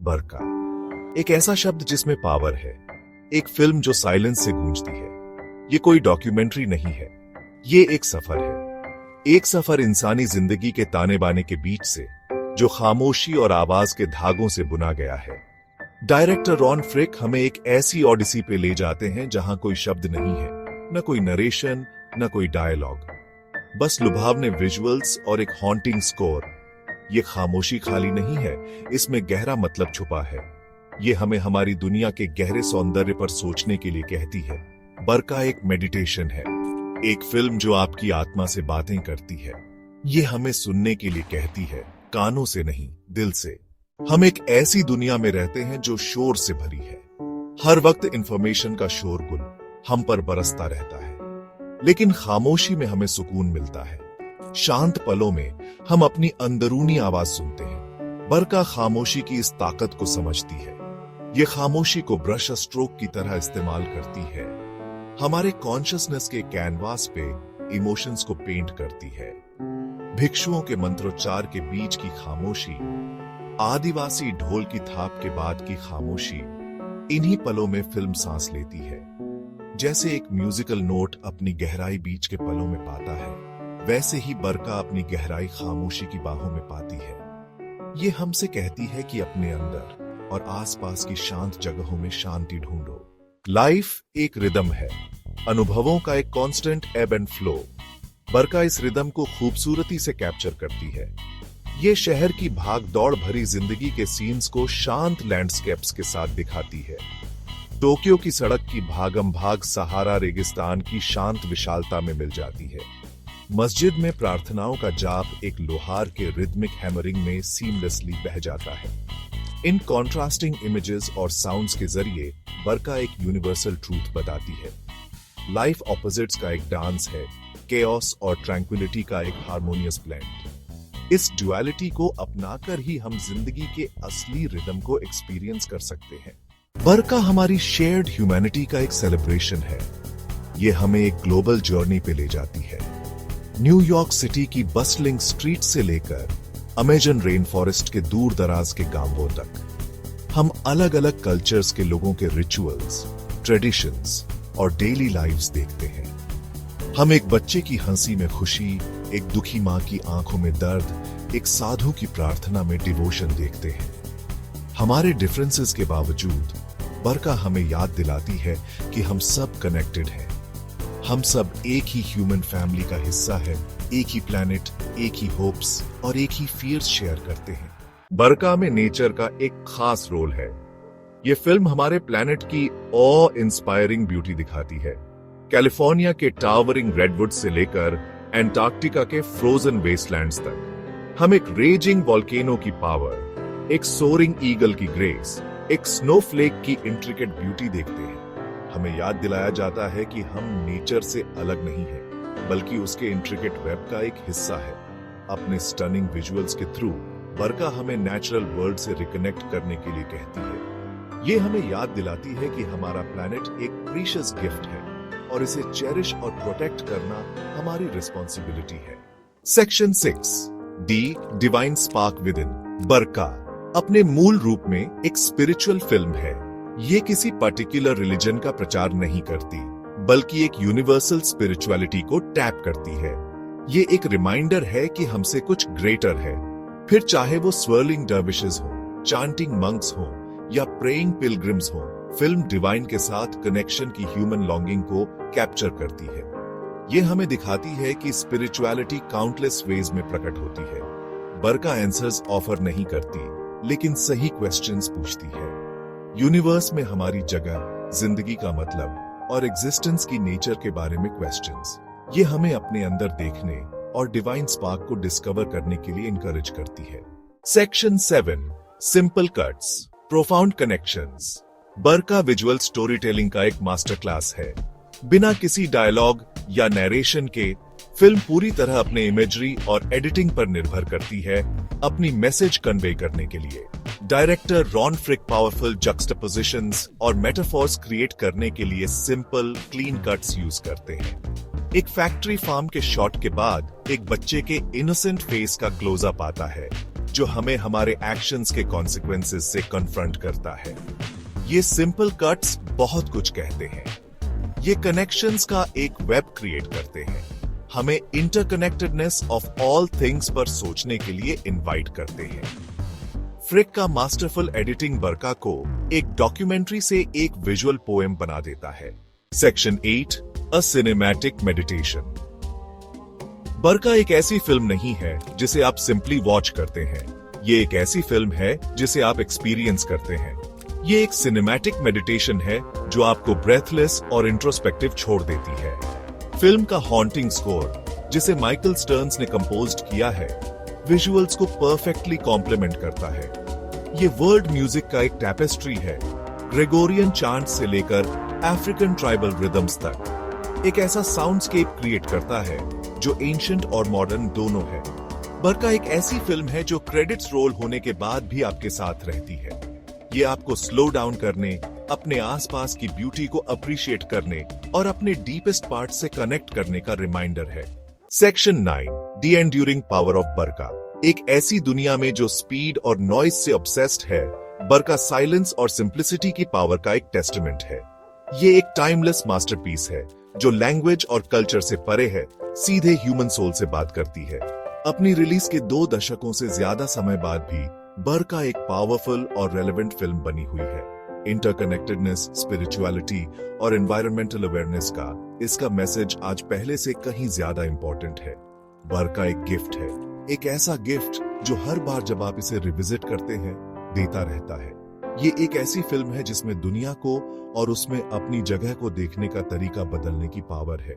बरका एक ऐसा शब्द जिसमें पावर है, एक फिल्म जो साइलेंस से गूंजती है। ये कोई डॉक्यूमेंट्री नहीं है, ये एक सफर है। एक सफर इंसानी जिंदगी के ताने बाने के बीच से, जो खामोशी और आवाज के धागों से बुना गया है। डायरेक्टर रॉन फ्रिक हमें एक ऐसी ओडिसी पे ले जाते हैं जहां कोई शब्द नहीं है, न कोई नरेशन, न कोई डायलॉग, बस लुभावने विजुअल्स और एक हॉन्टिंग स्कोर। ये खामोशी खाली नहीं है, इसमें गहरा मतलब छुपा है। ये हमें हमारी दुनिया के गहरे सौंदर्य पर सोचने के लिए कहती है। बरका एक मेडिटेशन है, एक फिल्म जो आपकी आत्मा से बातें करती है। ये हमें सुनने के लिए कहती है, कानों से नहीं, दिल से। हम एक ऐसी दुनिया में रहते हैं जो शोर से भरी है। हर वक्त इंफॉर्मेशन का शोरगुल हम पर बरसता रहता है, लेकिन खामोशी में हमें सुकून मिलता है। शांत पलों में हम अपनी अंदरूनी आवाज सुनते हैं। बरका खामोशी की इस ताकत को समझती है। ये खामोशी को ब्रश स्ट्रोक की तरह इस्तेमाल करती है, हमारे कॉन्शियसनेस के कैनवास पे इमोशंस को पेंट करती है। भिक्षुओं के मंत्रोच्चार के बीच की खामोशी, आदिवासी ढोल की थाप के बाद की खामोशी, इन्हीं पलों में फिल्म सांस लेती है। जैसे एक म्यूजिकल नोट अपनी गहराई बीच के पलों में पाता है, वैसे ही बरका अपनी गहराई खामोशी की बाहों में पाती है। ये हमसे कहती है कि अपने अंदर और आसपास की शांत जगहों में शांति ढूंढो। लाइफ एक रिदम है, अनुभवों का एक कांस्टेंट एब एंड फ्लो। बरका इस रिदम को खूबसूरती से कैप्चर करती है। ये शहर की भाग दौड़ भरी जिंदगी के सीन्स को शांत लैंडस्केप्स के साथ दिखाती है। टोक्यो की सड़क की भागम भाग सहारा रेगिस्तान की शांत विशालता में मिल जाती है। मस्जिद में प्रार्थनाओं का जाप एक लोहार के रिदमिक हैमरिंग में सीमलेसली बह जाता है। इन कॉन्ट्रास्टिंग इमेजेस और साउंड्स के जरिए बरका एक यूनिवर्सल ट्रूथ बताती है। लाइफ ऑपोजिट्स का एक डांस है, केओस और ट्रैंक्विलिटी का एक हार्मोनियस ब्लेंड। इस ड्युअलिटी को अपनाकर ही हम जिंदगी के असली रिदम को एक्सपीरियंस कर सकते हैं। बरका हमारी शेयर्ड ह्यूमैनिटी का एक सेलिब्रेशन है। ये हमें एक ग्लोबल जर्नी पे ले जाती है। न्यूयॉर्क सिटी की बस्टलिंग स्ट्रीट से लेकर अमेजन रेन फॉरेस्ट के दूर दराज के गांवों तक, हम अलग अलग कल्चर्स के लोगों के रिचुअल्स, ट्रेडिशंस और डेली लाइव्स देखते हैं। हम एक बच्चे की हंसी में खुशी, एक दुखी मां की आंखों में दर्द, एक साधु की प्रार्थना में डिवोशन देखते हैं। हमारे डिफरेंसेस के बावजूद बरका हमें याद दिलाती है कि हम सब कनेक्टेड हैं। हम सब एक ही ह्यूमन फैमिली का हिस्सा है, एक ही प्लैनेट, एक ही होप्स और एक ही फियर्स शेयर करते हैं। बरका में नेचर का एक खास रोल है। ये फिल्म हमारे प्लैनेट की ऑ इंस्पायरिंग ब्यूटी दिखाती है। कैलिफोर्निया के टावरिंग रेडवुड से लेकर एंटार्क्टिका के फ्रोजन वेस्टलैंड्स तक, हम एक रेजिंग वॉल्केनो की पावर, एक सोरिंग ईगल की ग्रेस, एक स्नोफ्लेक की इंट्रिकेट ब्यूटी देखते हैं। हमें याद दिलाया जाता है कि हम नेचर से अलग नहीं हैं, बल्कि उसके इंट्रिकेट वेब का एक हिस्सा है। अपने स्टनिंग विजुअल्स के थ्रू बरका हमें नेचुरल वर्ल्ड से रिकनेक्ट करने के लिए कहती है। ये हमें याद दिलाती है कि हमारा प्लैनेट एक प्रीशियस गिफ्ट है और इसे चेरिश और प्रोटेक्ट करना हमारी रिस्पॉन्सिबिलिटी है। Section 6 D divine spark with in. बरका अपने मूल रूप में एक स्पिरिचुअल फिल्म है। ये किसी पर्टिकुलर रिलीजन का प्रचार नहीं करती, बल्कि एक यूनिवर्सल स्पिरिचुअलिटी को टैप करती है। ये एक रिमाइंडर है कि हमसे कुछ ग्रेटर है, फिर चाहे वो स्वर्लिंग डर्विशेस हो, चांटिंग मंक्स हो या प्रेइंग पिलग्रिम्स हो। फिल्म डिवाइन के साथ कनेक्शन की ह्यूमन लॉन्गिंग को कैप्चर करती है। ये हमें दिखाती है कि स्पिरिचुअलिटी काउंटलेस वेज में प्रकट होती है। बरका आंसर्स ऑफर नहीं करती, लेकिन सही क्वेश्चंस पूछती है। यूनिवर्स में हमारी जगह, जिंदगी का मतलब और एग्जिस्टेंस की नेचर के बारे में क्वेश्चंस। ये हमें अपने अंदर देखने और डिवाइन स्पार्क को डिस्कवर करने के लिए इंकरेज करती है। Section 7 simple cuts, profound connections. बरका विजुअल स्टोरी टेलिंग का एक मास्टर क्लास है। बिना किसी डायलॉग या नैरेशन के फिल्म पूरी तरह अपने इमेजरी और एडिटिंग पर निर्भर करती है अपनी मैसेज कन्वे करने के लिए। डायरेक्टर रॉन फ्रिक पावरफुल जक्सटापोजिशंस और मेटाफॉर्स क्रिएट करने के लिए सिंपल क्लीन कट्स यूज करते हैं। एक फैक्ट्री फार्म के शॉट के बाद एक बच्चे के इनोसेंट फेस का क्लोजअप आता है। जो हमें हमारे एक्शंस के कॉन्सिक्वेंसेस से कन्फ्रंट करता है। ये सिंपल कट्स बहुत कुछ कहते हैं। ये कनेक्शंस का एक वेब क्रिएट करते हैं, हमें इंटरकनेक्टेडनेस ऑफ ऑल थिंग्स पर सोचने के लिए इनवाइट करते हैं। फ्रिक का मास्टरफुल एडिटिंग बरका को एक डॉक्यूमेंट्री से एक विजुअल पोएम बना देता है। Section 8, a cinematic meditation. बरका एक ऐसी फिल्म नहीं है जिसे आप सिंपली वॉच करते हैं। ये एक ऐसी फिल्म है जिसे आप एक्सपीरियंस करते हैं। ये एक सिनेमैटिक मेडिटेशन है जो आपको ब्रेथलेस और इंट्रोस्पेक्टिव छोड़ देती है। फिल्म का हॉन्टिंग स्कोर, जिसे माइकल स्टर्न्स ने कंपोज्ड किया है, विजुअल्स को परफेक्टली कॉम्प्लीमेंट करता है। ये वर्ल्ड म्यूजिक का एक टैपेस्ट्री है, ग्रेगोरियन चांट से लेकर अफ्रीकन ट्राइबल रिदम्स तक। एक ऐसा साउंडस्केप क्रिएट करता है जो एंशिएंट और मॉडर्न दोनों है। बरका एक ऐसी फिल्म है जो क्रेडिट्स रोल होने के बाद भी आपके साथ रहती है। ये आपको स्लो डाउन करने, अपने आसपास की ब्यूटी को अप्रिशिएट करने और अपने डीपेस्ट पार्ट से कनेक्ट करने का रिमाइंडर है। Section 9, the enduring power of बरका। एक ऐसी दुनिया में जो स्पीड और नॉइज से ऑब्सेस्ड है, बरका साइलेंस और सिंप्लिसिटी की पावर का एक टेस्टामेंट है। ये एक टाइमलेस मास्टरपीस है जो लैंग्वेज और कल्चर से परे है, सीधे ह्यूमन सोल से बात करती है। अपनी रिलीज के 2 दशकों से ज्यादा समय बाद भी बरका एक पावरफुल और रेलेवेंट फिल्म बनी हुई है। इंटरकनेक्टेडनेस, स्पिरिचुअलिटी और एनवायरमेंटल अवेयरनेस का इसका मैसेज आज पहले से कहीं ज्यादा इंपॉर्टेंट है। बरका एक गिफ्ट है, एक ऐसा गिफ्ट जो हर बार जब आप इसे रिविजिट करते हैं देता रहता है। ये एक ऐसी फिल्म है जिसमें दुनिया को और उसमें अपनी जगह को देखने का तरीका बदलने की पावर है।